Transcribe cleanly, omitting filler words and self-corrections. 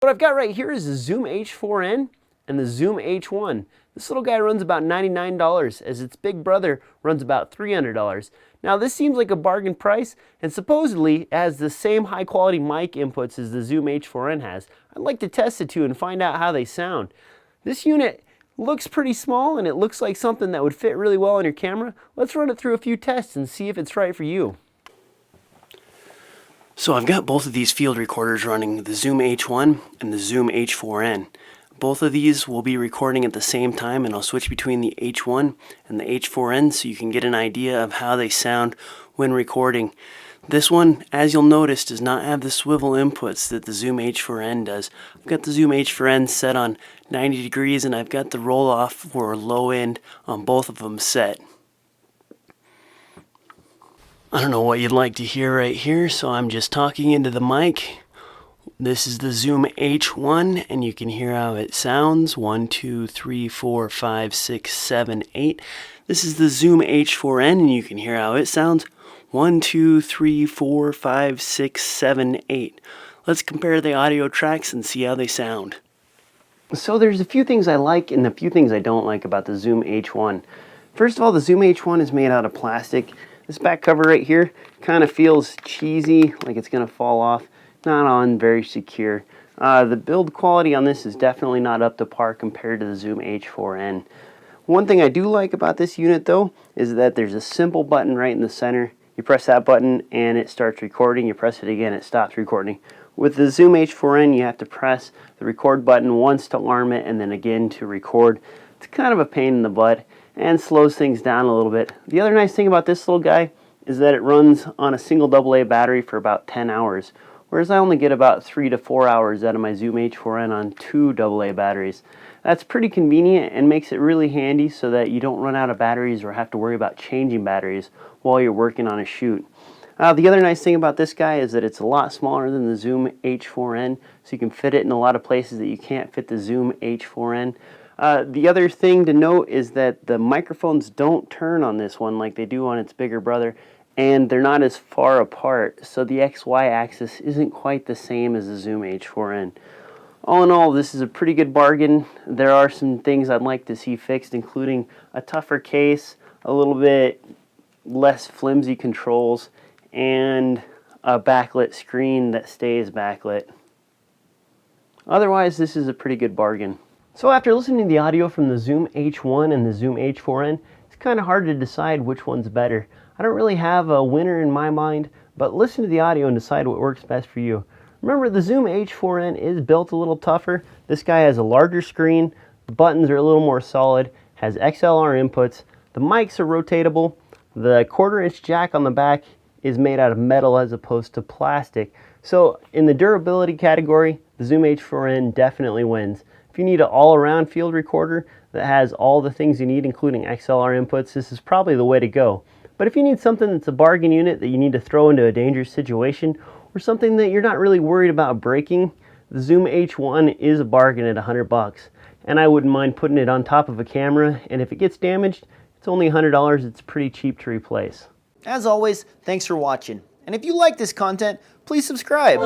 What I've got right here is the Zoom H4n and the Zoom H1. This little guy runs about $99 as its big brother runs about $300. Now this seems like a bargain price, and supposedly it has the same high quality mic inputs as the Zoom H4n has. I'd like to test the two and find out how they sound. This unit looks pretty small and it looks like something that would fit really well on your camera. Let's run it through a few tests and see if it's right for you. So I've got both of these field recorders running, the Zoom H1 and the Zoom H4n. Both of these will be recording at the same time, and I'll switch between the H1 and the H4n so you can get an idea of how they sound when recording. This one, as you'll notice, does not have the swivel inputs that the Zoom H4n does. I've got the Zoom H4n set on 90 degrees and I've got the roll off or low end on both of them set. I don't know what you'd like to hear right here, so I'm just talking into the mic. This is the Zoom H1, and you can hear how it sounds. 1, 2, 3, 4, 5, 6, 7, 8. This is the Zoom H4n, and you can hear how it sounds. 1, 2, 3, 4, 5, 6, 7, 8. Let's compare the audio tracks and see how they sound. So there's a few things I like and a few things I don't like about the Zoom H1. First of all, the Zoom H1 is made out of plastic. This back cover right here kind of feels cheesy, like it's going to fall off. Not on very secure. The build quality on this is definitely not up to par compared to the Zoom H4n. One thing I do like about this unit though is that there's a simple button right in the center. You press that button and it starts recording. You press it again, it stops recording. With the Zoom H4n, you have to press the record button once to arm it and then again to record. It's kind of a pain in the butt and slows things down a little bit. The other nice thing about this little guy is that it runs on a single AA battery for about 10 hours, whereas I only get about 3 to 4 hours out of my Zoom H4n on 2 AA batteries. That's pretty convenient and makes it really handy so that you don't run out of batteries or have to worry about changing batteries while you're working on a shoot. The other nice thing about this guy is that it's a lot smaller than the Zoom H4n, so you can fit it in a lot of places that you can't fit the Zoom H4n. The other thing to note is that the microphones don't turn on this one like they do on its bigger brother, and they're not as far apart, so the XY axis isn't quite the same as the Zoom H4n. All in all, this is a pretty good bargain. There are some things I'd like to see fixed, including a tougher case, a little bit less flimsy controls, and a backlit screen that stays backlit. Otherwise, this is a pretty good bargain. So after listening to the audio from the Zoom H1 and the Zoom H4n, it's kind of hard to decide which one's better. I don't really have a winner in my mind, but listen to the audio and decide what works best for you. Remember, the Zoom H4n is built a little tougher. This guy has a larger screen, the buttons are a little more solid, has XLR inputs, the mics are rotatable, the 1/4-inch jack on the back is made out of metal as opposed to plastic. So in the durability category, the Zoom H4n definitely wins. If you need an all-around field recorder that has all the things you need, including XLR inputs, this is probably the way to go. But if you need something that's a bargain unit that you need to throw into a dangerous situation, or something that you're not really worried about breaking, the Zoom H1 is a bargain at $100. And I wouldn't mind putting it on top of a camera, and if it gets damaged, it's only $100. It's pretty cheap to replace. As always, thanks for watching. And if you like this content, please subscribe.